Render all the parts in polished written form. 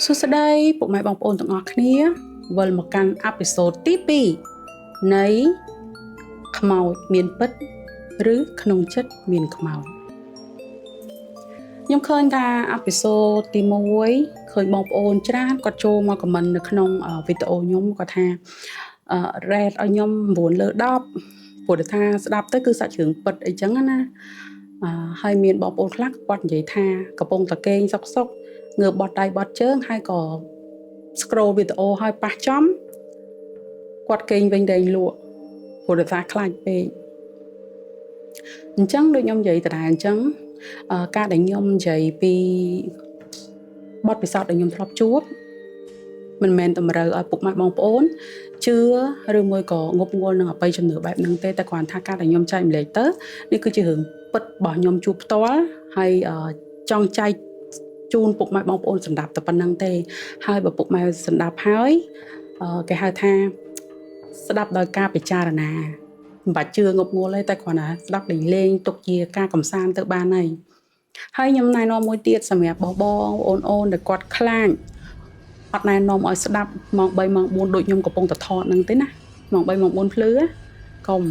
សួស្តីពុកម៉ែបងប្អូនទាំងអស់គ្នាវិលមកកាន់អេពីសូតទី2នៃខ្មោចមានពិតឬក្នុងចិត្តមានខ្មោចខ្ញុំឃើញថាអេពីសូតទី1ឃើញបងប្អូនច្រើនគាត់ចូលមកខមមិននៅក្នុងវីដេអូខ្ញុំគាត់ថារ៉េតឲ្យខ្ញុំ9លើ10ព្រោះថាស្ដាប់ទៅគឺសាច់រឿងពិតអីចឹងណាហើយមានបងប្អូនខ្លះគាត់និយាយថាកំពុងតែកេងសុកងើបបត់ដៃបត់ជើងហើយក៏ scroll វីដេអូហើយប៉ះចំគាត់កេងវិញតែលក់ព្រោះថាខ្លាចពេកអញ្ចឹងដូចខ្ញុំនិយាយដដែលអញ្ចឹងការដែលខ្ញុំនិយាយពីបទពិសោធន៍ដែលខ្ញុំធ្លាប់ជួបមិនមែនតម្រូវឲ្យពុកម៉ែបងប្អូនជឿឬមួយក៏ងប់ងល់នឹងអបិយជំនឿបែបហ្នឹងទេតែគ្រាន់ថាការដែលខ្ញុំចែកម្លែកទៅនេះគឺជារឿងពិតរបស់ខ្ញុំជួបផ្ទាល់ហើយចង់ចែកជូនពុកម៉ែបងប្អូនសម្រាប់តែប៉ុណ្្នឹងទេហើយបើពុកម៉ែសម្រាប់ហើយគេហៅថាស្ដាប់ដោយការពិចារណាមិនបាច់ជឿងប់ងល់ទេតែគ្រាន់តែស្ដាប់លេងទុកជាការកំសាន្តទៅបានហើយខ្ញុំណែនាំមួយទៀតសម្រាប់បងអូនដែលគាត់ខ្លាចអត់ណែនាំឲ្យស្ដាប់ម៉ោង3ម៉ោង4ដូចខ្ញុំកំពុងតែថតហ្នឹងទេណាម៉ោង3ម៉ោង4ភ្លឺកុំ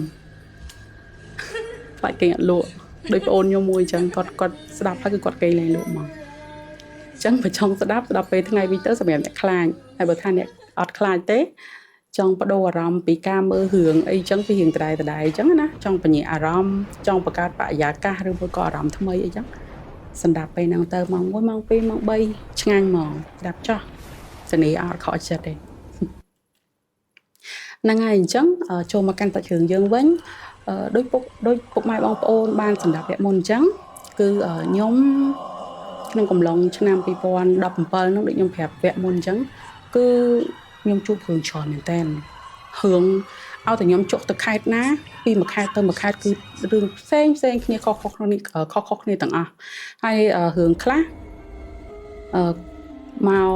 បាច់គេអត់លក់ដូចបងអូនខ្ញុំមួយអញ្ចឹងគាត់ស្ដាប់ហើយគឺគាត់គេលេងលក់មកអញ្ចឹងបើចង់ស្ដាប់ពេលថ្ងៃវិញទៅសម្រាប់អ្នកខ្លាចហើយបើថាអ្នកអត់ខ្លាចទេចង់បដូរអារម្មណ៍ពីការមើលរឿងអីចឹងពីរឿងដដែលអញ្ចឹងណាចង់បញ្ញាអារម្មណ៍ចង់បង្កើតបរិយាកាសឬមួយក៏អារម្មណ៍ថ្មីអីចឹងសម្រាប់ពេលហ្នឹងទៅម៉ោង1ម៉ោង2ម៉ោង3ឆ្ងាញ់ហ្មងស្ដាប់ចោះសនីអត់ខកចិត្តទេហ្នឹងហើយអញ្ចឹងចូលមកកាន់សាច់រឿងយើងវិញដូចពុកម៉ែបងប្អូនបានសម្រាប់វគ្គមុនអញ្ចឹងគឺខ្ញុំក្នុងកំឡុងឆ្នាំ2017ហ្នឹងដូចខ្ញុំប្រាប់វគ្គមុនអញ្ចឹងគឺខ្ញុំជួបរឿងច្រើនមែនតើរឿងឲ្យតែខ្ញុំចុះទៅខេត្តណាពីមួយខេត្តទៅមួយខេត្តគឺរឿងផ្សេងគ្នាខុសគ្នាទាំងអស់ហើយរឿងខ្លះមក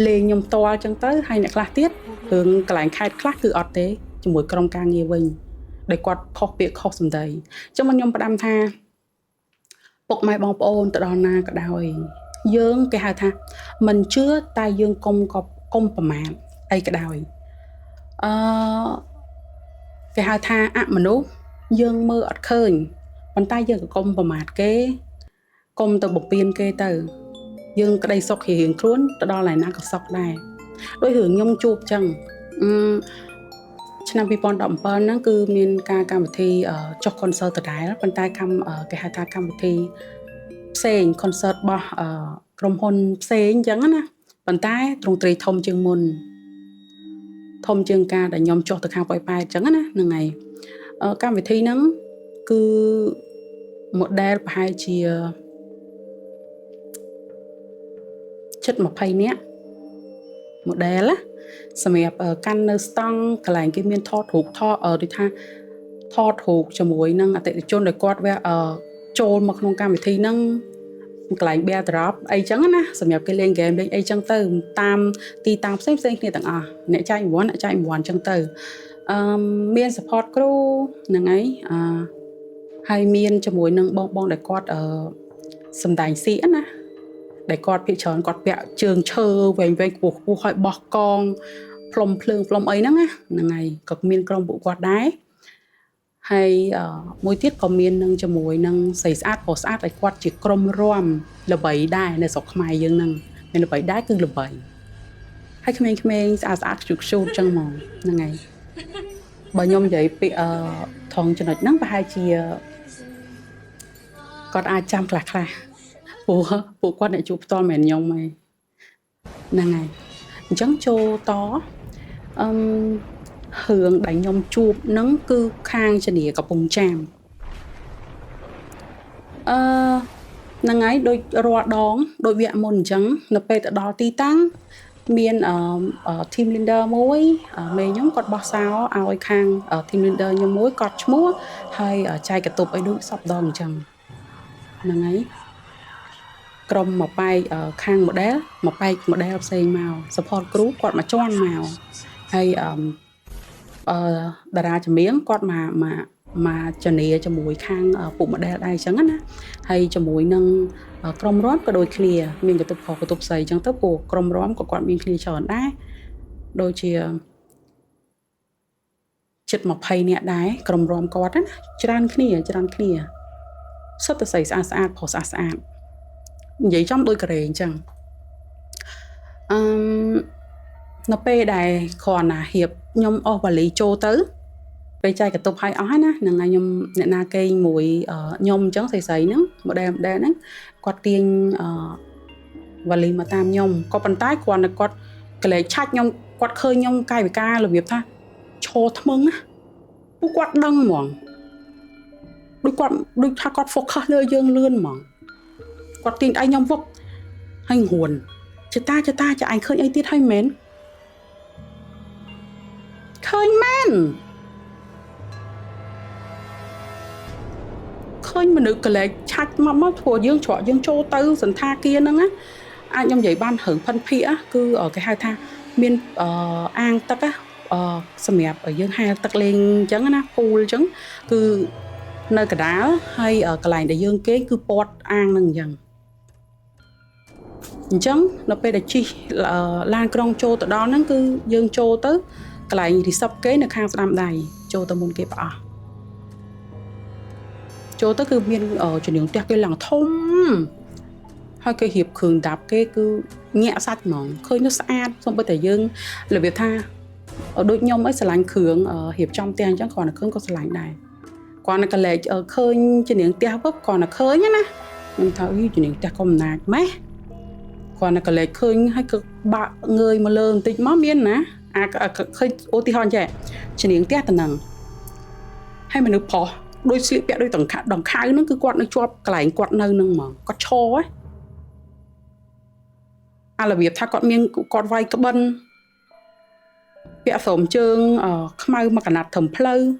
លេងខ្ញុំផ្ទាល់អញ្ចឹងទៅហើយអ្នកខ្លះទៀតរឿងកន្លែងខេត្តខ្លះគឺអត់ទេជាមួយក្រុមការងារវិញដែលគាត់ខុសពាក្យខុសសម្ដីអញ្ចឹងខ្ញុំផ្ដាំថាពុកម៉ែបងប្អូនទៅដល់ណាក៏ដោយយើងគេហៅថាមិនជឿតែយើងកុំប្រមាថអីក៏ដោយគេហៅថាអមនុស្សយើងមើលអត់ឃើញប៉ុន្តែយើងក៏កុំប្រមាថគេកុំទៅបំពេញគេទៅយើងក្តីសុខរៀងខ្លួនទៅដល់ឯណាក៏សុខដែរដោយរឿងខ្ញុំជួបចឹងឆ្នាំ2017ហ្នឹងគឺមានការកម្មវិធីចុះ concert ដដែលប៉ុន្តែគេហៅថាកម្មវិធីផ្សេង concert របស់ក្រុមហ៊ុនផ្សេងចឹងណាប៉ុន្តែទ្រង់ទ្រាយធំជាងមុនធំជាងការដែលខ្ញុំចុះទៅខាងប៉ោយប៉ែតចឹងណាហ្នឹងហើយកម្មវិធីហ្នឹងគឺ model ប្រហែលជាជិត20នាក់ model ណាសម្រាប់កាន់នៅស្តង់កន្លែងគេមានថតរូបដូចថាថតរូបជាមួយនឹងអតិថិជនដែលគាត់ចូលមកក្នុងកម្មវិធីហ្នឹងកន្លែង bear drop អីចឹងណាសម្រាប់គេលេងហ្គេមលេងអីចឹងទៅតាមទីតាំងផ្សេងគ្នាទាំងអស់អ្នកចែករង្វាន់ចឹងទៅមាន support crew ហ្នឹងហើយហើយមានជាមួយនឹងបងដែលគាត់សម្ដែងសៀកណាដែលគាត់ភាគច្រើនគាត់ពាក់ជើងឈើវែងខ្ពស់ហើយបោះកងផ្លុំភ្លើងផ្លុំអីហ្នឹងណាហ្នឹងហើយក៏មានក្រុមពួកគាត់ដែរហើយមួយទៀតក៏មាននឹងជាមួយនឹងស្រីស្អាតប្រុសស្អាតដែលគាត់ជាក្រុមរាំល្បីដែរនៅស្រុកខ្មែរយើងហ្នឹងមានល្បីដែរគឺល្បីហើយក្មេងៗស្អាតខ្ជូតចឹងហ្មងហ្នឹងហើយបើខ្ញុំនិយាយពីថងចំណុចហ្នឹងប្រហែលជាគាត់អាចចាំខ្លះពួកគាត់អ្នកជួបផ្ទាល់មិនខ្ញុំទេហ្នឹងហើយអញ្ចឹងចូលតរឿងដែលខ្ញុំជួបហ្នឹងគឺខាងជនីកំពង់ចាមហ្នឹងហើយដូចរាល់ដងដូចវគ្គមុនអញ្ចឹងនៅពេលទៅដល់ទីតាំងមានteam leader មួយមេខ្ញុំគាត់បោះសោឲ្យខាង team leader ខ្ញុំមួយគាត់ឈ្មោះហើយចែកកតុបឲ្យដូចសពដងអញ្ចឹងហ្នឹងហើយក្រុមមកបែកខាង model មកបែក model ផ្សេងមក support crew គាត់មកជន់មកហើយតារាចម្រៀងគាត់មក mà cho nè cho mũi khang phụ mà đeo đây chẳng á hay cho mũi nâng crom róm có đôi clear mình cái tục học cái tục dày chẳng tới bộ crom róm của quạt mình clear tròn đấy đôi chia chật một hay nè đấy crom róm có đó tràn clear sắp tới xảy ra phò xa vậy trong đôi cái chẳng nó pe đài còn hiệp nhom ô và lý châu tới bây giờ cái tục hay ói nè là ngày nhom nè na cây mùi nhom trắng sấy nữa một đêm đen đấy quạt tiền và lý mà tam nhom có bàn tay còn là quạt cái lấy chát nhom quạt khơi nhom cài với ca là việc ta cho thâm á bút quạt đăng mỏng đôi tha quạt phục khơi lơi dương lươn mỏng quạt tiền anh nhom vốc hành hồn cho ta cho anh khơi anh tiết hay mến khơi men khơi mà nữ cái lệ chặt mà thua dương trọ dương châu tư dần tha kia nữa á anh trong vậy ban hưởng phân phía cứ ở cái hai tha miền an tắc á sầm đẹp ở dương hai tắc lên trắng á phu trắng cứ nơi cái đá hay ở cái lành để dương kế cứ pot an nâng dần trắng nó bây giờ chi là lan krong châu từ đó nó cứ dương châu tới cái lại thì sắp kế là khang làm đầy châu tao muốn kịp châu tới cứ miền ở chuyển đường cái làng thông hai cái hiệp cường đạp cái cứ nhẹ sạch mỏng khơi nó xa xong bây giờ dương là việc tha ở đôi nhom ấy sẽ lạnh cường ở hiệp trong tiền chẳng còn là không có sẽ lạnh này còn là cái lệ ở khơi trên đường tiêu bốc còn là khơi nhá nè mình thấy chuyển đường tiêu còn nạt mấy còn là cái lệ khơi hay cực bạn người mà lớn tịch máu miên nè khơi ô ti hòn trẻ trên đường tiêu tận nằng hay mà được phò đôi slip bẹ đôi đồng khai nó cứ quạt nó cho cái lại quạt nơi nâng mà có cho ấy là việc tha quạt miên quạt vai cái bân bẹ sổm trơn khmai mà cả nạt thầm pleu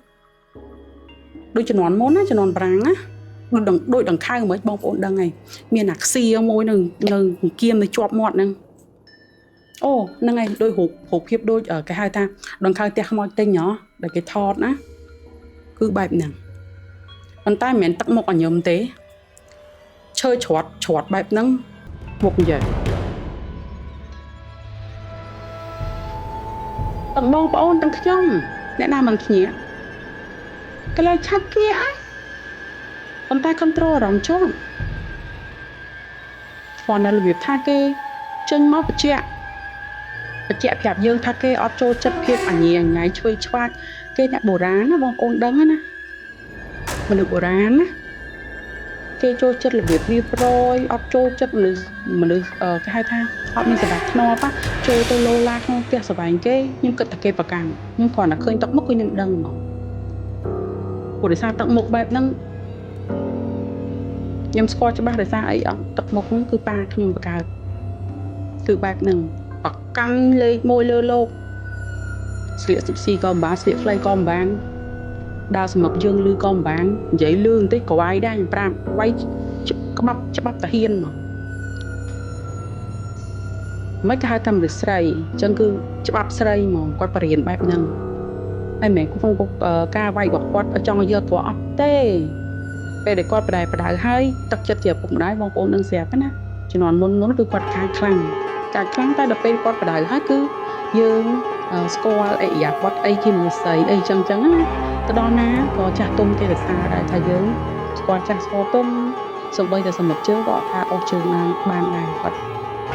đôi chân nón món á chân nón brang á đôi đằng khai mới bong ổn đằng này miền nạc xì môi nâng kiêm mới chọp mọt nâng ô nâng này đôi hộp hiệp đôi ở cái hai ta đằng khai tẹt mọt tên nhỏ để cái thọt á cứ bẹp nè bàn tay mến tắc một ở nhóm tế chơi chọt bẹp nâng một vậy tặng bông ôn tặng trong để nào mình nhẹ cái lời chắc kia á bàn tay control rộng chốt còn là việc tha kê chân máu bật chẹ phẹp dương tha kê ọt trô chất phiếp ở nhẹ ngay chơi choát kê nhạc bổ rán nó bông ôn đắng á mình được bổ rán á kê trô chất là việc vi rồi ọt trô chất mình được cái hai thang họ mình sẽ đặt no á trô tôi lô lạc không tiếc sở bánh kê nhưng cất kê và càng nhưng còn là khơi tóc mất cái những đằng mà của để sao tặng một bẹp nâng nhưng score cho bác để sao ấy tập một cũng cứ ba không và cả từ bạc nâng hoặc căng lên môi lơ lô sliệt xì con bán sliệt play con bán đào sầm mập dương lư con bán giấy lương tới có ai đang pram quay chấp bắp ta hiên mà mấy cái hai thằng được sray chân cứ chấp bắp sray mà quay bà riêng bẹp nâng ai mẹ cũng không có ca vay hoặc quát ở trong giờ của ấp tê về để quát bà đại hơi tắc chất chẹp cũng đái vong ôn đang xẹp á nè chỉ nói muốn cứ quát cả khăn tay đập bên quát bà đại hơi cứ dương score ấy giả quát ấy kim người sấy ấy chân á từ đó ná có chả tôm cái được xa đại thay dương quát chả score tôm xong bây giờ sầm một trước gọi tha ô trường ban ngày quát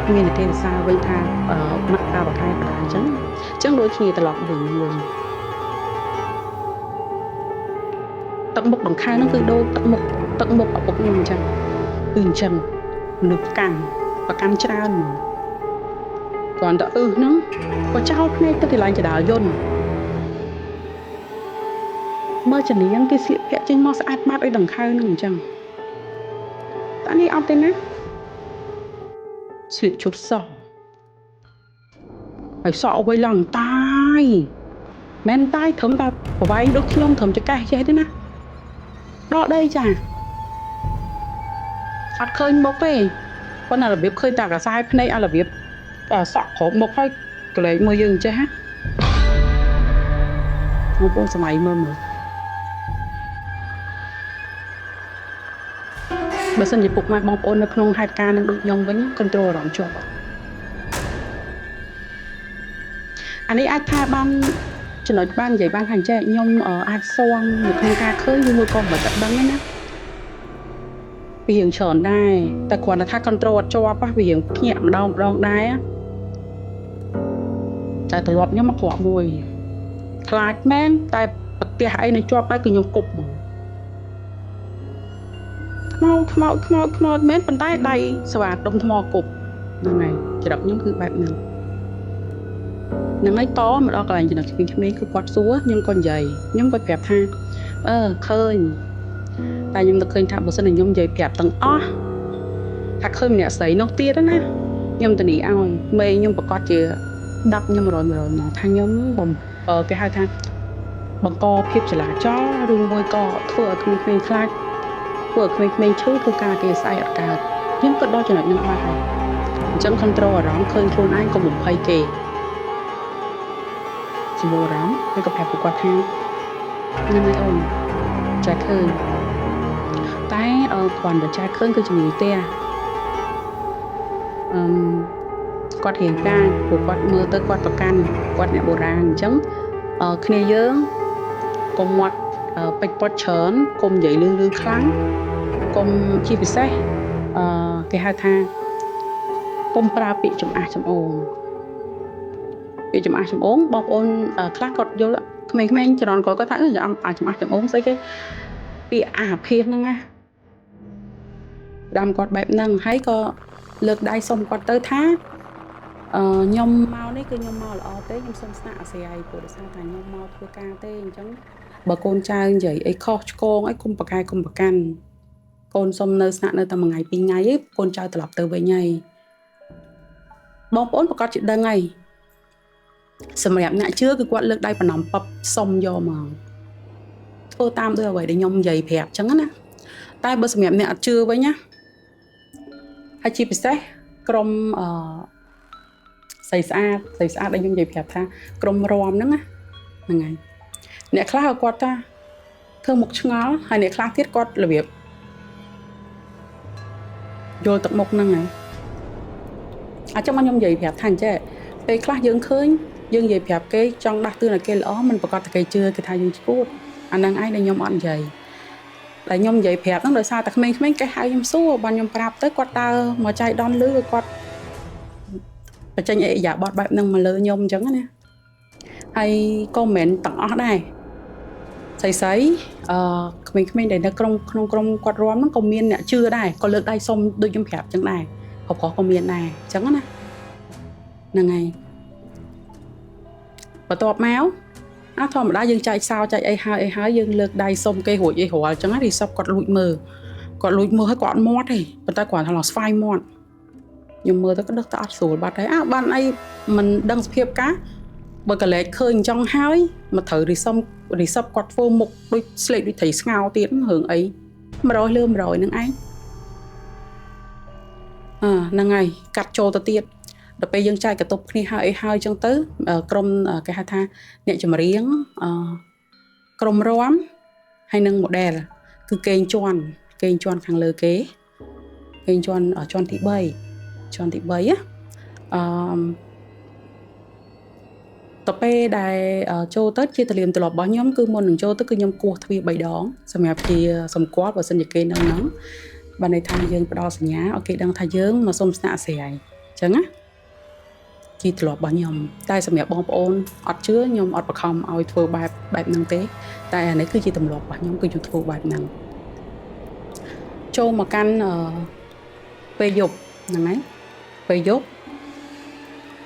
nguyên là cái được xa với tha mặt ta và hai bà đại chân đôi khi ta lọt đỉnh người tận mục đồng khai nó cứ đôi tận mục ở bụng mình chẳng nực càng và càng tràn còn đã nó có trao này tôi thì lại chỉ đào dồn mơ chẳng lý cái sự kẹt trên mơ sẽ át mát ở đồng khai nó chẳng ta đi ọc tên á sự chốt sọ phải sọ với lòng tai men tai thấm ta của vai đôi khi ông thấm cho cay chứ thế nè đó đây chả phát khơi một về con nào là biết khơi tạc là sai bên đây là biết sọ khổ một hơi cái lấy mưa dừng chứ ha một con sài mơ mơ បើសិនជាពុកម៉ែបងប្អូននៅក្នុងហេតុការណ៍នឹងដូចខ្ញុំវិញ control អារម្មណ៍ជាប់អានេះអាចថាបានចំណុចបាននិយាយបានថាអញ្ចឹងខ្ញុំអាចសងនៅក្នុងការឃើញមួយក៏មិនដឹងដែរណាវារៀងច្រើនដែរតែគ្រាន់តែថា control អត់ជាប់វារៀងភ្ញាក់ម្ដងដែរតែត្រឡប់ខ្ញុំមកគ្រាប់មួយខ្លាចមែនតែប្រទះអីនៅជាប់ដែរគឺខ្ញុំគប់មកខ្មោចមែនប៉ុន្តែដៃស្វាដុំថ្មគប់ហ្នឹងហើយច្រឹកខ្ញុំគឺបែបហ្នឹងហើយតមកដល់កន្លែងចំណុចក្មេងៗគឺគាត់សួរខ្ញុំក៏និយាយខ្ញុំក៏ប្រាប់ថាឃើញតែខ្ញុំនឹកឃើញថាបើសិនជាខ្ញុំនិយាយប្រាប់ទាំងអស់ថាឃើញម្នាក់ស្រីនោះទៀតណាខ្ញុំទៅនេះឲ្យមេខ្ញុំប្រកាសជា10ខ្ញុំ100មកថាខ្ញុំគេហៅថាបង្កភាពចលាចលឬមួយក៏ធ្វើឲ្យក្មេងៗខ្លាចធ្វើឲ្យក្មេងៗឈឺគឺការគេស្អែកអត់កើតខ្ញុំក៏ដល់ចំណុចហ្នឹងបាត់ហើយអញ្ចឹង control អារម្មណ៍ឃើញខ្លួនឯងកុំបំភ័យគេសម្រួលអារម្មណ៍ហើយក៏ប្រាប់ពួកគាត់ថាហ្នឹងហើយអូនចាឃើញតែគ្រាន់តែចាឃើញគឺជំនាញផ្ទះគាត់រៀងកាចព្រោះគាត់មើលទៅគាត់ប្រកាន់គាត់អ្នកបុរាណអញ្ចឹងគ្នាយើងកុំមាត់ពេចពត់ច្រើនកុំនិយាយលឺខ្លាំងកុំជាពិសេសគេហៅថាកុំប្រើពាក្យចំអះចំអូងពាក្យចំអះចំអូងបងប្អូនខ្លះគាត់យល់ក្មេងៗច្រើនគាត់ថាចំអះចំអូងស្អីគេពាក្យអាភិសហ្នឹងណាដាំគាត់បែបហ្នឹងហើយក៏លើកដៃសុំគាត់ទៅថាខ្ញុំមកនេះគឺខ្ញុំមកល្អទេខ្ញុំសុំស្នាក់អាស្រ័យព្រោះដោយសារថាខ្ញុំមកធ្វើការទេអញ្ចឹងបើកូនចៅនិយាយអីខុសឆ្គងអីគុំប្រកែគុំប្រកាន់កូនសុំនៅស្នាក់នៅតែមួយថ្ងៃពីរថ្ងៃឯងកូនចៅត្រឡប់ទៅវិញហើយបងប្អូនប្រកាសជាដឹងហើយសម្រាប់អ្នកជឿគឺគាត់លើកដៃបន្នំប៉បសុំយកមកធ្វើតាមដូចអ្វីដែលខ្ញុំនិយាយប្រាប់អញ្ចឹងណាតែបើសម្រាប់អ្នកអត់ជឿវិញណាហើយជាពិសេសក្រុមស្រីស្អាតដែលខ្ញុំនិយាយប្រាប់ថាក្រុមរំហ្នឹងណាហ្នឹងហើយអ្នកខ្លះគាត់ថាធ្វើមុខឆ្ងល់ហើយអ្នកខ្លះទៀតគាត់របៀបយល់ទឹកមុខហ្នឹងហើយអាចចាំខ្ញុំនិយាយប្រាប់ថាអញ្ចឹងពេលខ្លះយើងឃើញយើងនិយាយប្រាប់គេចង់ដាស់តឿនឲ្យគេល្អមិនប្រកាសតែគេជឿគេថាយើងឈួតអាហ្នឹងឯងដែលខ្ញុំអត់និយាយតែខ្ញុំនិយាយប្រាប់ហ្នឹងដោយសារតែក្មេងៗគេហៅខ្ញុំសួរបើខ្ញុំប្រាប់ទៅគាត់ដើរមកចៃដន្យលឺគាត់បញ្ចេញអិយាបថបែបហ្នឹងមកលើខ្ញុំអញ្ចឹងណាហើយក៏មិនមែនទាំងអស់ដែរស្រីក្មេងៗដែលនៅក្នុងក្រុមគាត់រួមហ្នឹងក៏មានអ្នកជឿដែរក៏លើកដៃសុំដូចខ្ញុំប្រាប់អញ្ចឹងដែរប្រុសក៏មានដែរអញ្ចឹងណាហ្នឹងហើយបន្ទាប់មកធម្មតាយើងចែកសោចែកអីហើយយើងលើកដៃសុំគេរួចអីរាល់អញ្ចឹងរីសពគាត់លួចមើលហើយគាត់អត់មាត់ទេប៉ុន្តែគាត់ថាឡស្វាយមាត់ខ្ញុំមើលទៅក៏ដឹកទៅអត់ស្រួលបាត់ហើយបានអីមិនដឹងសភាពការបើកលែកឃើញអញ្ចឹងហើយមកត្រូវរីសពគាត់ធ្វើមុខដូចស្លេកដូចត្រីស្ងោទៀតរឿងអី100លើ100ហ្នឹងឯងហ្នឹងហើយកាត់ចូលទៅទៀតដល់ពេលយើងចែកកតុបគ្នាហើយអញ្ចឹងទៅក្រុមគេហៅថាអ្នកចម្រៀងក្រុមរាំហើយនឹង model គឺគេងជាន់ខាងលើគេគេងជាន់ជាន់ទី3ណាតពេលដែលចូលទៅជាតលៀមទម្លាប់របស់ខ្ញុំគឺមុននឹងចូលទៅគឺខ្ញុំគោះទ្វារ3ដងសម្រាប់ជាសម្គាល់បើសិនជាគេនៅហ្នឹងបានន័យថាយើងផ្ដល់សញ្ញាឲ្យគេដឹងថាយើងមកសុំស្នាក់អាស្រ័យអញ្ចឹងណាជាទម្លាប់របស់ខ្ញុំតែសម្រាប់បងប្អូនអត់ជឿខ្ញុំអត់បង្ខំឲ្យធ្វើបែបហ្នឹងទេតែអានេះគឺជាទម្លាប់របស់ខ្ញុំគឺខ្ញុំធ្វើបែបហ្នឹងចូលមកកាន់ពេលយប់ហ្នឹងហើយពេលយប់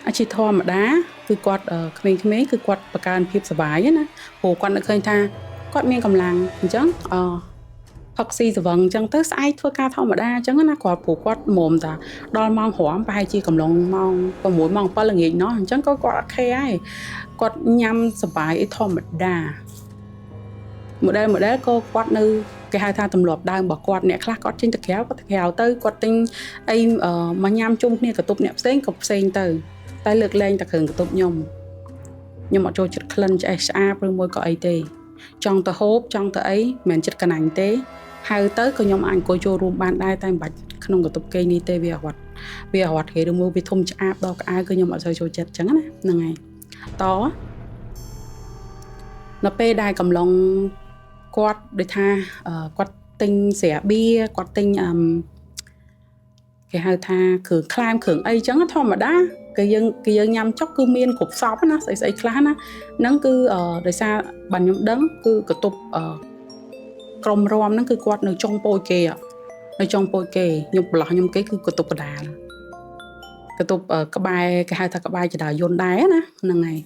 អាជីធម្មតាគឺគាត់ក្មេងៗគឺគាត់បង្កើនភាពសុបាយណាព្រោះគាត់នឹកឃើញថាគាត់មានកម្លាំងអញ្ចឹងផឹកស៊ីស្វឹងអញ្ចឹងទៅស្អែកធ្វើការធម្មតាអញ្ចឹងណាគាត់ព្រោះគាត់មុំតាដល់ម៉ោង5ប្រហែលជាកំឡុងម៉ោង6ម៉ោង7ល្ងាចនោះអញ្ចឹងគាត់អត់ខេហើយគាត់ញ៉ាំសុបាយអីធម្មតា model ក៏គាត់នៅគេហៅថាទម្លាប់ដើមរបស់គាត់អ្នកខ្លះគាត់ចេញទៅក្រៅគាត់ទៅក្រៅទៅគាត់ទិញអីមកញ៉ាំជុំគ្នាកតុបអ្នកផ្សេងក៏ផ្សេងទៅតែលើកលែងតែគ្រឿងកតុបខ្ញុំអត់ចូលចិត្តក្លិនឆ្អេះឆ្អាបឬមួយក៏អីទេចង់ទៅហូបចង់ទៅអីមិនមែនចិត្តកណាញ់ទេ ហៅទៅក៏ខ្ញុំអាចអង្គុយចូលរួមបានដែរតែមិនបាច់ក្នុងកតុបគេងនេះទេវាអត់គេឬមួយវាធំឆ្អាបដល់ក្អៅគឺខ្ញុំអត់សូវចូលចិត្តអញ្ចឹងណាហ្នឹងហើយតនៅពេលដែលកំឡុងគាត់ដូចថាគាត់ទិញស្រាបៀរគាត់ទិញគេហៅថាគ្រឿងក្លែមគ្រឿងអីអញ្ចឹងធម្មតាគេយើងញ៉ាំចុកគឺមានគ្រប់សពណាស្អីខ្លះណាហ្នឹងគឺដោយសារបានខ្ញុំដឹងគឺកតុបក្រុមរំហ្នឹងគឺគាត់នៅចុងពោយគេខ្ញុំប្រឡោះខ្ញុំគេគឺកតុបកដាលកតុបក្បែរគេហៅថាក្បែរចដាយន្តដែរណាហ្នឹងហើយ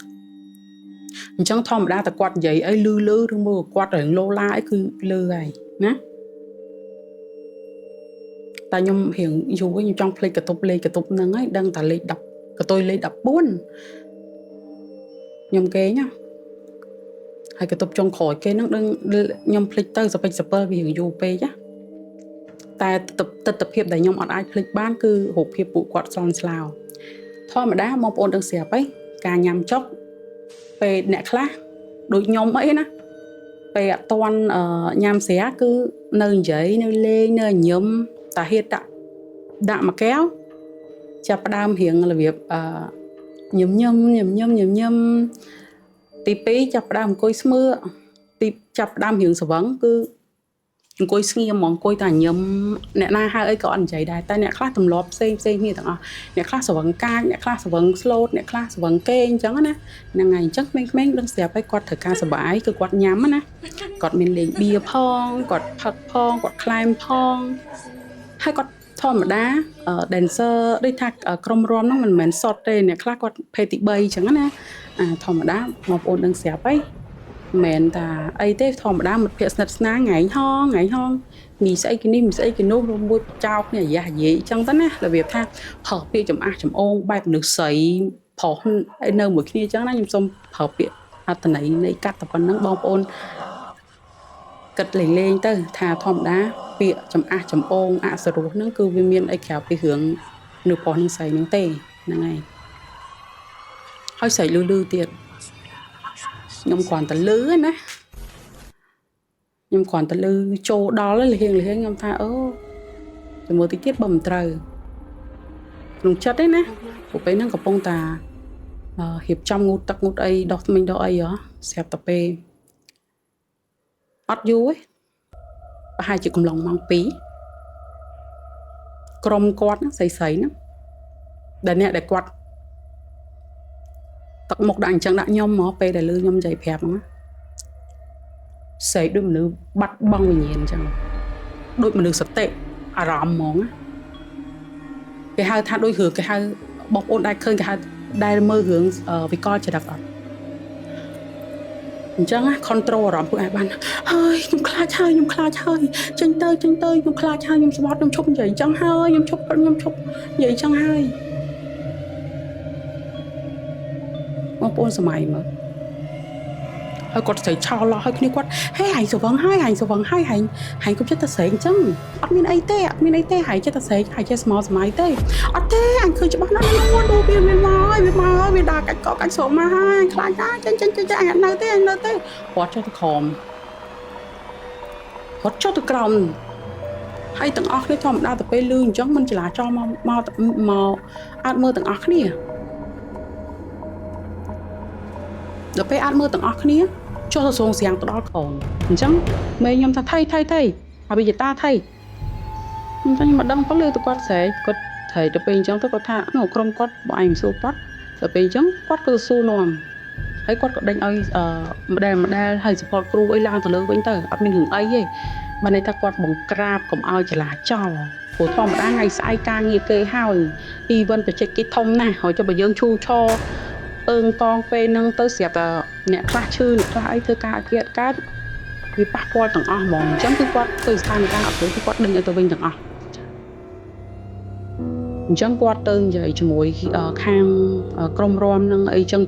អញ្ចឹងធម្មតាតែគាត់និយាយអីលឺឬមួយគាត់រឿងឡូឡាអីគឺលឺហើយណាតែខ្ញុំរៀងយូរខ្ញុំចង់ភ្លេចកតុបលេខកតុបហ្នឹងហើយដឹងតែលេខ10កតុយលេខ14ខ្ញុំគេណាហើយកតុបចុងក្រោយគេហ្នឹងដឹងខ្ញុំភ្លេចទៅសពេចសពិលវាយូរពេកណាតែទស្សនភាពដែលខ្ញុំអត់អាចភ្លេចបានគឺរូបភាពពួកគាត់សន់ស្លាវធម្មតាបងប្អូនទាំងស្រាប់ហើយការញ៉ាំចុកពេលអ្នកខ្លះដូចខ្ញុំអីណាពេលអត់តន់ញ៉ាំស្រាគឺនៅនិយាយនៅលេងនៅញឹមតាហៀតដាក់មួយកែវចាប់ផ្ដើមរៀងរបៀបញឹមទី2ចាប់ផ្ដើមអង្គុយស្មើទីចាប់ផ្ដើមរៀងស្វឹងគឺអង្គុយស្ងៀមហ្មងអង្គុយតែញឹមអ្នកណាហៅអីក៏អត់និយាយដែរតែអ្នកខ្លះទម្លាប់ផ្សេងគ្នាទាំងអស់អ្នកខ្លះស្វឹងកាចអ្នកខ្លះស្វឹងស្លូតអ្នកខ្លះស្វឹងគេអញ្ចឹងណាហ្នឹងហើយអញ្ចឹងក្មេងៗដឹងស្រាប់ហើយគាត់ត្រូវការសុបាយគឺគាត់ញ៉ាំណាគាត់មានលេងបៀផងគាត់ផឹកផងគាត់ក្លែមផងហើយគាត់ធម្មតា dancer ដូចថាក្រុមរាំហ្នឹងមិនមែនសតទេអ្នកខ្លះគាត់ភេទទី3អញ្ចឹងណាធម្មតាបងប្អូនដឹងស្រាប់ហើយមិនតាអីទេធម្មតាមិត្តភក្តិស្និទ្ធស្នាលថ្ងៃហងមីស្អីគេនេះមីស្អីគេនោះរួមមួយចោលគ្នាយាយអញ្ចឹងទៅណារបៀបថាប្រើពាក្យចំអះចំអងបែបមនុស្សស្រីប្រុសនៅមួយគ្នាអញ្ចឹងណាខ្ញុំសូមប្រើពាក្យអត្ថន័យនៃកាត់តែប៉ុណ្្នឹងបងប្អូនគិតលេងទៅថាធម្មតាពាក្យចំអះចំអងអសរោះហ្នឹងគឺវាមានអីក្រៅពីរឿងនៅប្រុសនឹងស្រីហ្នឹងទេហ្នឹងហើយស្រីលឺទៀតខ្ញុំគ្រាន់តែលឺណាខ្ញុំគ្រាន់តែលឺចូលដល់លហៀងខ្ញុំថាអូជាមួយតិចទៀតបើមិនត្រូវក្នុងចិត្តទេណាព្រោះពេលហ្នឹងកំពុងតារៀបចំងូតទឹកងូតអីដោះថ្មិញដោះអីស្រាប់តែពេលអត់យូរទេប្រហែលជាកំឡុងម៉ោង2ក្រុមគាត់ស្រីហ្នឹងដែលអ្នកដែលគាត់ទឹកមុខដាក់អញ្ចឹងដាក់ខ្ញុំមកពេលដែលលឺខ្ញុំនិយាយប្រាប់ហ្នឹងស្រីដូចមនុស្សបាត់បង់វិញ្ញាណអញ្ចឹងដូចមនុស្សសតិអារម្មណ៍ហ្មងគេហៅថាដូចរឿងគេហៅបងប្អូនដែលឃើញគេហៅដែលមើលរឿងវិកលចរិតអត់អញ្ចឹង control អារម្មណ៍ខ្លួនឯងបានហើយខ្ញុំខ្លាចហើយចេញទៅខ្ញុំខ្លាចហើយខ្ញុំស្បត់ខ្ញុំឈប់និយាយអញ្ចឹងហើយខ្ញុំឈប់និយាយអញ្ចឹងហើយបងប្អូនសម័យមើលហើយគាត់ស្រីឆោឡោះហើយគ្នាគាត់ហេហែងស្វឹងហើយកុំចិត្តតែស្រែកអញ្ចឹងអត់មានអីទេហែងចិត្តតែស្រែកហែងចេះស្មោសម័យទេអត់ទេអញឃើញច្បាស់ណាស់នោះវាមកវាដើរកាច់កកាច់ស្រោមមកហើយខ្លាចណាចេញអញអត់នៅទេគាត់ចុះទៅក្រោមហើយទាំងអស់គ្នាធម្មតាទៅពេលលឺអញ្ចឹងមិនចលាចលមកអត់មើលទាំងអស់គ្នាដល់ពេលអត់មើលទាំងអស់គ្នាចុះទៅសងស្រាំងទៅដល់ក្រោមអញ្ចឹងមេខ្ញុំថាថៃហើយវិជាតាថៃខ្ញុំមិនដឹងផងលើទៅគាត់ស្រែកគាត់ថៃទៅពេលអញ្ចឹងទៅគាត់ថាក្រុមគាត់បងឯងសួរគាត់ដល់ពេលអញ្ចឹងគាត់ក៏សួរនាំហើយគាត់ក៏ដេញឲ្យម្ដែលហើយ support គ្រូអីឡើងទៅលើវិញទៅអត់មានរឿងអីទេបានន័យថាគាត់បង្ក្រាបកុំឲ្យចលាចលព្រោះធម្មតាថ្ងៃស្អែកការងារគេហើយ event បច្ចេកគេធំណាស់ហើយចុះបើយើងឈូឆកងពេលហ្នឹងទៅស្រាប់តែអ្នកខ្លះឈឺអ្នកខ្លះអីធ្វើការអត់កើតវាប៉ះពាល់ទាំងអស់ហ្មងអញ្ចឹងគឺគាត់ទៅស្ថានភាពអត់ព្រោះគឺគាត់ដេញឲ្យទៅវិញទាំងអស់អញ្ចឹងគាត់ទៅនិយាយជាមួយខាងក្រុមរាំនឹងអីចឹង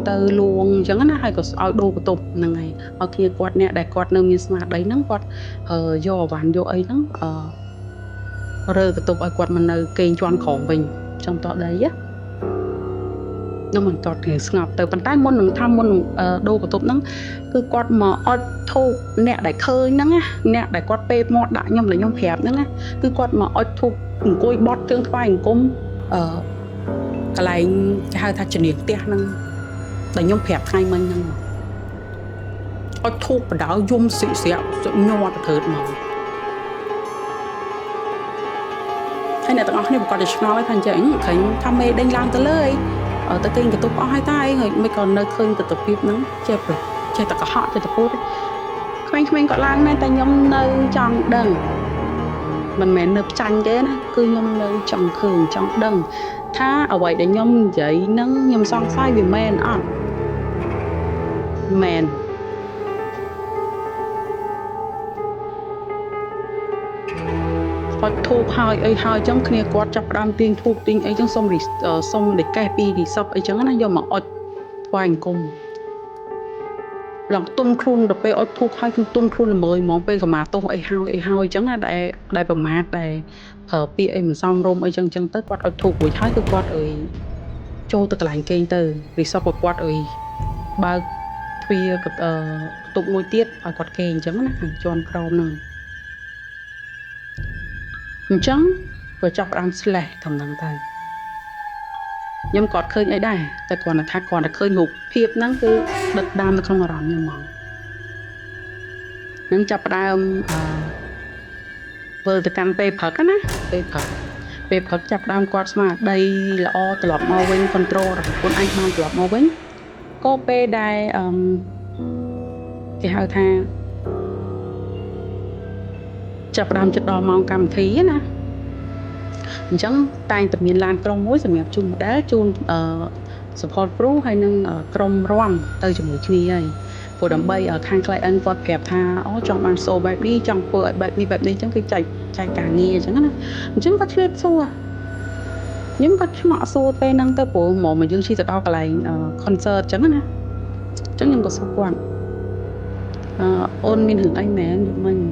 ទៅលួងអញ្ចឹងណាហើយក៏ឲ្យដូរបន្ទប់ហ្នឹងហើយឲ្យគ្នាគាត់អ្នកដែលគាត់នៅមានស្មារតីហ្នឹងគាត់យកអវ៉ាន់យកអីហ្នឹងរើបន្ទប់ឲ្យគាត់មកនៅគេងជាន់ក្រោមវិញអញ្ចឹងតោះដីណា nó mình cọt thì ngọc từ bàn tay môn đừng tham môn đô của tụi nó cứ quạt mà thô nè đại khơi nó á nè đại quạt pe mọt đại nhom là nhom hẹp nó á cứ quạt mà thô côi bọt tương phai cũng cái này cái hai thằng chuyển điện tia nó đại nhom hẹp hai mình nó thô và đảo zoom xị xẹo nhọt thớt mà hay là tụi nó này còn để nói thành chảnh thấy tham mê đánh lang tới lời tới kênh của tôi có hai tay rồi mới còn nơi khơi từ tập phim nó chẹp rồi chẹp tất cả họ từ tập phút mình có lang này tay nhom nơi tròn đằng mình mẹ nộp chanh cái nó cứ nhom nơi tròn khường tròn đằng tha ở vậy để nhom vậy nâng nhom xong sai vì men ăn men thu hai chẳng kia quạt chập đam tiên thu tiên ấy chẳng xong để cái pi thì sắp ấy chẳng nó do mà hoành cùng lòng tung khuôn được pe thu hai tung khuôn là mười món pe mà tô ấy hai chẳng là đại bờ mát đại ở pi ấy mình xong rôm ấy chẳng tất quạt thu của hai cái quạt ấy cho tất cả lành kênh từ vì sao quạt ấy ba phi tụng ngôi tiết ở quạt kênh chẳng là tròn rau nè chẳng vừa chọc ăn sle thầm năng tay nhưng còn khơi ấy đâyแต่ก่อนlà thác còn là khơi ngục hiệp năng cứ đợt đam nó không làm như mong năng chập đam vừa từ căn pe phật á ná pe phật chập đam quạt mà đây là o từ lọt mau quên control rồi con anh mang từ lọt mau quên có pe đai cái hơi tha chập đam chật đo mau cầm thí á ná chẳng tay tập miền Lan trong mối sầm nhập chung đá chung support pro hay nâng trong rong tới cho mỗi khi ấy phổ đầm bay ở khang clay ăn vọt kẹp tha trong ban sô bài đi trong phở bài đi chẳng cái chạy cả nghe chẳng á chẳng có chuyện xua nhưng có mọ xua pe nâng tới bộ mỏ mà dương chi từ đâu cả lại concert chẳng á chẳng nhưng có số quan ôn mình hưởng anh mẹ mình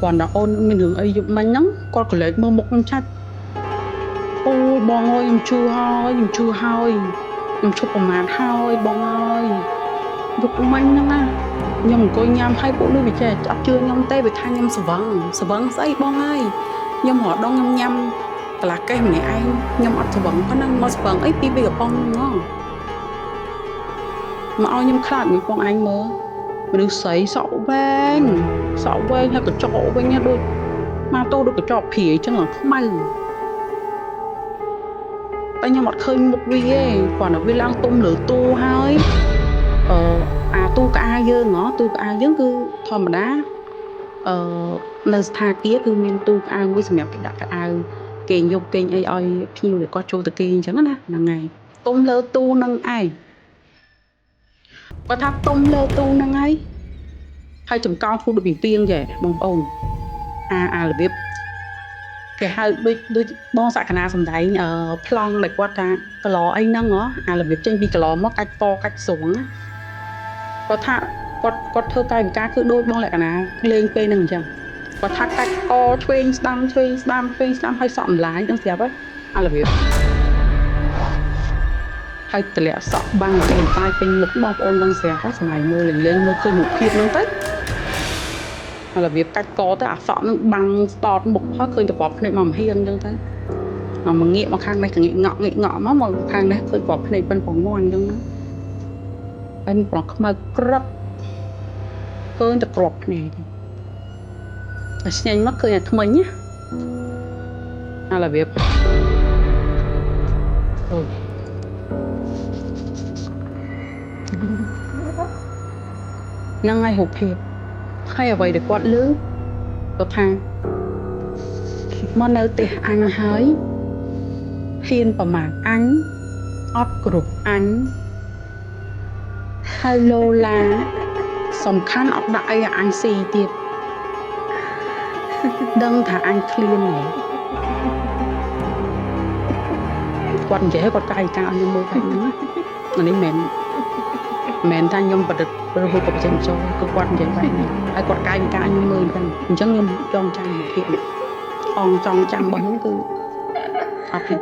còn đã ôn mình hưởng ấy dụng mình nhắn con có lấy mơ một con chặt ôi bong ơi em chưa hơi em chụp một màn hơi bong ơi dục mình nhá na nhom coi nhám hai bộ nuôi bị trẻ chặt chưa nhom tê bị thay nhom sờ vâng dây bong ơi nhom họ đông nhom là cái này anh nhom ăn sờ vâng có năng mà sờ vâng ấy bị gặp bong nó mà ao nhom khát những con anh mơ mình được sấy sọ bên hay cái chọ bên nha đôi mà tôi được cái chọ phỉ chứ là không may tay nhau mặt khơi một vi ấy còn ở vi lang tung lửa tu hơi tu cả ai dơ ngó tu cả ai dớ cứ thôi mà đá nơi tha kia cứ miền tu cả ai với sầm nhập cái đặt ai kèn vô kèn ai nhiều để có chỗ từ kèn chẳng á là ngày tung lơ tu nâng ai có tháp tung lơ tu nâng ai hai chấm cao thu được bình tiên vậy mong ôn là biết cái hai đôi bon sạc khả năng sầm đáy plong lại qua ta cái lò anh nâng nó là việc trên bị cái lò móc cách to cách xuống có thơ cài cá cứ đôi bon lại khả năng lên cây nâng chẳng có thắt cách co train stam hay sọm lái đang xẹp ấy là việc hay từ lẽ sọm băng ở bên tai bên lực bong ôn đang xẹp các ngày mưa lên mưa khơi một khiếp nâng tết là việc cách có tới sọm bằng start một phát khơi từ bọt này mầm hiên như thế mà nghiệm mà khang này cứ nghĩ ngọ mà khang này khơi bọt này bên phòng ngoan như thế bên phòng mà rất khơi từ bọt này nhanh mất khơi là thông minh nhé là việc nâng ai hụt hiệp hay ở vậy để quạt lưới có thang mà nếu thì anh hỡi hiên vào màn anh ót group anh hello là sòng khăn ọc đại anh xì tiệt đăng thả anh clear này quạt dễ quạt cay cao như mưa vậy nữa mà đi mền thanh nhom bật được hồi cặp chân cho cơ quan vậy vậy ai quạt cay cao như mưa vậy chẳng nhom trong trang một hiện trong trang bắn cứ học hiện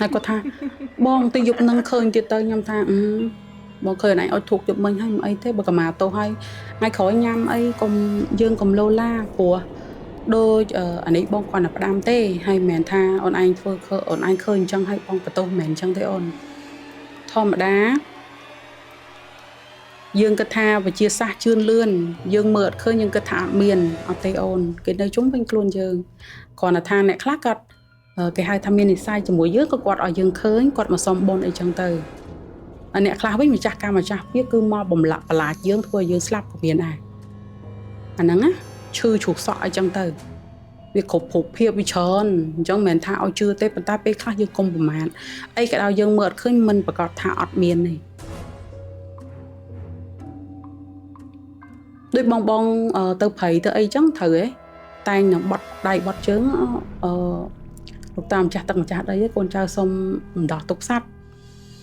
ហើយគាត់ថាបងទៅយប់នឹងឃើញទៀតទៅខ្ញុំថាបងឃើញអញឲ្យធូបយប់មិញហើយមិនអីទេបើកម្មាទោសហើយថ្ងៃក្រោយញ៉ាំអីកុំយើងកុំលោឡាព្រោះដូចអានេះបងគាត់ណាផ្ដាំទេហើយមិនមែនថាអូនឯងធ្វើអូនឯងឃើញអញ្ចឹងហើយបងបន្ទោសមិនមែនអញ្ចឹងទេអូនធម្មតាយើងគិតថាវិជាសាស្ត្រជឿនលឿនយើងមើលអត់ឃើញយើងគិតថាអត់មានអត់ទេអូនគេនៅជុំវិញខ្លួនយើងគ្រាន់តែថាអ្នកខ្លះគាត់គេហៅថាមាននិស្ស័យជាមួយយើងក៏គាត់ឲ្យយើងឃើញគាត់មកសុំបុណ្យអីចឹងទៅអ្នកខ្លះវិញម្ចាស់កម្មម្ចាស់វាគឺមកបំលាក់បន្លាចយើងធ្វើឲ្យយើងស្លាប់ក៏មានដែរអាហ្នឹងណាឈឺជ្រុះសក់អីចឹងទៅវាគ្រប់ភពភាពវាច្រើនអញ្ចឹងមិនមែនថាឲ្យជឿទេប៉ុន្តែពេលខ្លះយើងកុំប្រមាទអីក៏ដោយយើងមើលអត់ឃើញមិនប្រកាសថាអត់មានទេដូចបងទៅព្រៃទៅអីចឹងត្រូវហ៎តែងនឹងបត់ដៃបត់ជើងលោកតាម្ចាស់ទឹកម្ចាស់ដីកូនចៅសុំម្ដោះទុកសัตว์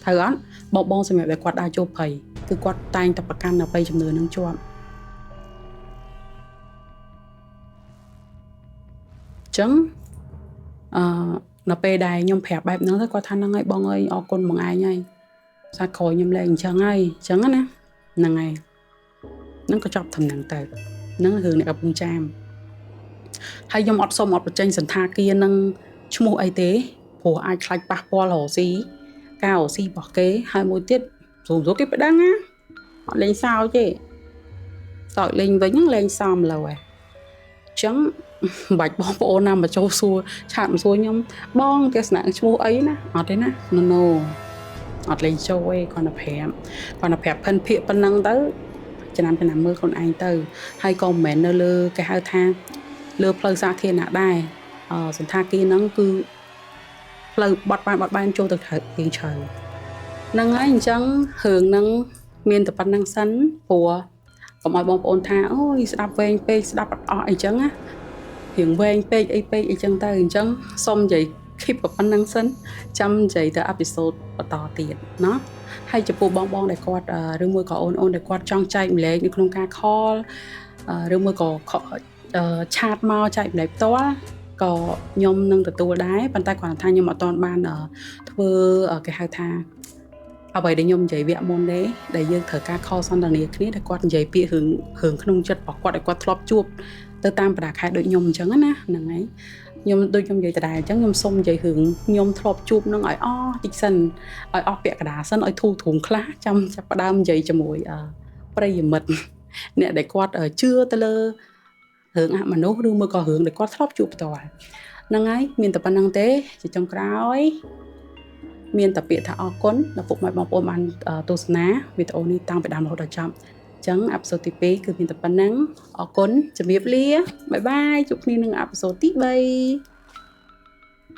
ត្រូវអត់បងសម្រាប់តែគាត់ដើរចូលព្រៃគឺគាត់តែងតែប្រកាន់នៅពេលជំនឿនឹងជាប់ចឹងនៅពេលដែលខ្ញុំប្រាប់បែបហ្នឹងទៅគាត់ថាហ្នឹងហើយបងអើយអរគុណបងឯងហើយសាក្រោយខ្ញុំលែងអញ្ចឹងហើយអញ្ចឹងណាហ្នឹងហើយហ្នឹងក៏ចប់ដំណឹងទៅហ្នឹងរឿងអ្នកកំពុងចាមហើយខ្ញុំអត់សុំអត់បញ្ចេញសន្តាគារនឹងឈ្មោះអីទេព្រោះអាចខ្លាចប៉ះពាល់រស៊ីការរស៊ីរបស់គេហើយមួយទៀតស្រួលគេប្តឹងណាអត់លេងសើចទេសើចលេងវិញហ្នឹងលេងសមលើហ៎អញ្ចឹងមិនបាច់បងប្អូនណាមកចូលសួរឆាតមកសួរខ្ញុំបងទស្សនៈឈ្មោះអីណាអត់ទេណា no អត់លេងចូលទេគាត់ទៅប្រាប់ផិនភាកប៉ុណ្ណឹងទៅឆ្នាំមើលខ្លួនឯងទៅហើយក៏មិនមែននៅលើគេហៅថាលើផ្លូវសាធារណៈដែរសន្តាគារហ្នឹងគឺផ្លូវបត់បែនចូលទៅទៀងជ្រៅហ្នឹងហើយអញ្ចឹងរឿងហ្នឹងមានតែប៉ុណ្្នឹងសិនព្រោះកុំឲ្យបងប្អូនថាអូយស្ដាប់វែងពេកស្ដាប់អត់អស់អីចឹងណារៀងវែងពេកអីចឹងទៅអញ្ចឹងសុំនិយាយ keep ប៉ុណ្្នឹងសិនចាំនិយាយទៅអេពីសូតបន្តទៀតเนาะហើយចំពោះបងដែលគាត់ឬមួយក៏អូនដែលគាត់ចង់ចែកម្លែកនៅក្នុងការ call ឬមួយក៏ឆាតមកចែកម្លែកផ្ទាល់ក៏ខ្ញុំនឹងទទួលដែរប៉ុន្តែគាត់ថាខ្ញុំអត់ទាន់បានធ្វើគេហៅថាអ្វីដែលខ្ញុំនិយាយវគ្គមុនទេដែលយើងត្រូវការ call សន្ទនាគ្នាដែលគាត់និយាយពាក្យរឿងក្នុងចិត្តរបស់គាត់ឲ្យគាត់ធ្លាប់ជួបទៅតាមបណ្ដាខែដូចខ្ញុំអញ្ចឹងណាហ្នឹងហើយខ្ញុំដូចខ្ញុំនិយាយដដែលអញ្ចឹងខ្ញុំសុំនិយាយរឿងខ្ញុំធ្លាប់ជួបនឹងឲ្យអស់តិចសិនឲ្យអស់ពាក្យកណ្ដាលសិនឲ្យធូរទ្រូងខ្លះចាំចាប់ផ្ដើមនិយាយជាមួយប្រិយមិត្តអ្នកដែលគាត់ជឿទៅលើរឿងអមនុស្សឬមួយក៏រឿងដែលគាត់ធ្លាប់ជួបផ្ទាល់ហ្នឹងហើយមានតែប៉ុណ្្នឹងទេជាចុងក្រោយមានតែពាក្យថាអរគុណដល់ពុកម៉ែបងប្អូនបានទស្សនាវីដេអូនេះតាំងពីដើមរហូតដល់ចប់អញ្ចឹងអេពីសូតទី2គឺមានតែប៉ុណ្្នឹងអរគុណជម្រាបលាបាយបាយជួបគ្នានឹងអេពីសូតទី3